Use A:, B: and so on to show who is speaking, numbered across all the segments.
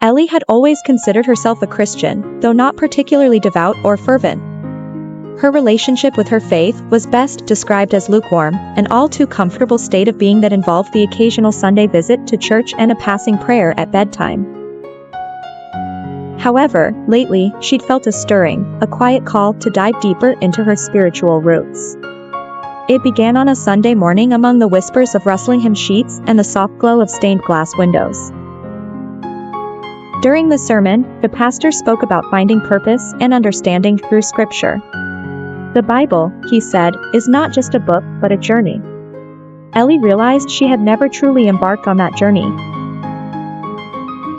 A: Ellie had always considered herself a Christian, though not particularly devout or fervent. Her relationship with her faith was best described as lukewarm, an all too comfortable state of being that involved the occasional Sunday visit to church and a passing prayer at bedtime. However, lately, she'd felt a stirring, a quiet call to dive deeper into her spiritual roots. It began on a Sunday morning among the whispers of rustling hymn sheets and the soft glow of stained glass windows. During the sermon, the pastor spoke about finding purpose and understanding through Scripture. The Bible, he said, is not just a book but a journey. Ellie realized she had never truly embarked on that journey.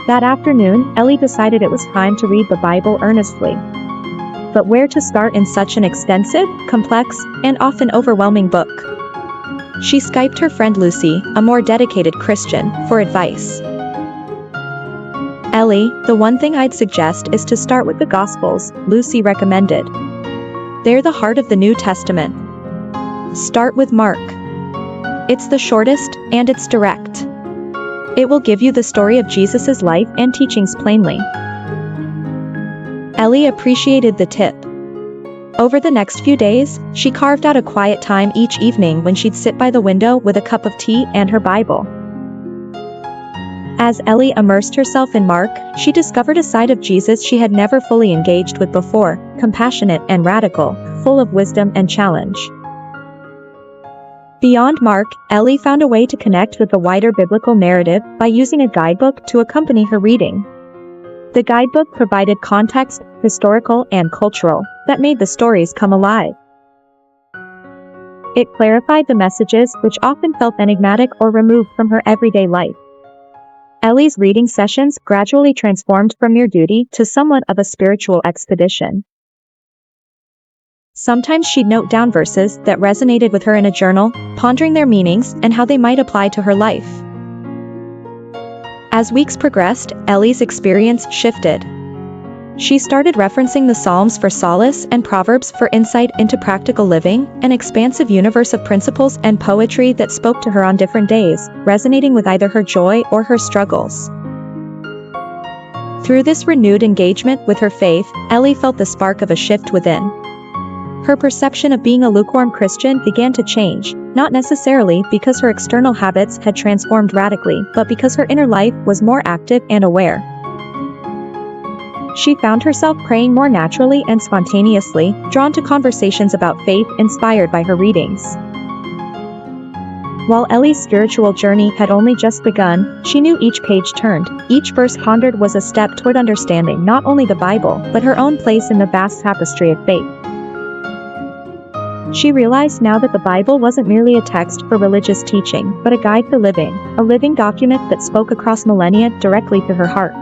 A: That afternoon, Ellie decided it was time to read the Bible earnestly. But where to start in such an extensive, complex, and often overwhelming book? She Skyped her friend Lucy, a more dedicated Christian, for advice. "Ellie, the one thing I'd suggest is to start with the Gospels," Lucy recommended. "They're the heart of the New Testament. Start with Mark. It's the shortest, and it's direct. It will give you the story of Jesus' life and teachings plainly." Ellie appreciated the tip. Over the next few days, she carved out a quiet time each evening when she'd sit by the window with a cup of tea and her Bible. As Ellie immersed herself in Mark, she discovered a side of Jesus she had never fully engaged with before, compassionate and radical, full of wisdom and challenge. Beyond Mark, Ellie found a way to connect with the wider biblical narrative by using a guidebook to accompany her reading. The guidebook provided context, historical and cultural, that made the stories come alive. It clarified the messages which often felt enigmatic or removed from her everyday life. Ellie's reading sessions gradually transformed from mere duty to somewhat of a spiritual expedition. Sometimes she'd note down verses that resonated with her in a journal, pondering their meanings and how they might apply to her life. As weeks progressed, Ellie's experience shifted. She started referencing the Psalms for solace and Proverbs for insight into practical living, an expansive universe of principles and poetry that spoke to her on different days, resonating with either her joy or her struggles. Through this renewed engagement with her faith, Ellie felt the spark of a shift within. Her perception of being a lukewarm Christian began to change, not necessarily because her external habits had transformed radically, but because her inner life was more active and aware. She found herself praying more naturally and spontaneously, drawn to conversations about faith inspired by her readings. While Ellie's spiritual journey had only just begun, she knew each page turned, each verse pondered was a step toward understanding not only the Bible, but her own place in the vast tapestry of faith. She realized now that the Bible wasn't merely a text for religious teaching, but a guide for living, a living document that spoke across millennia directly to her heart.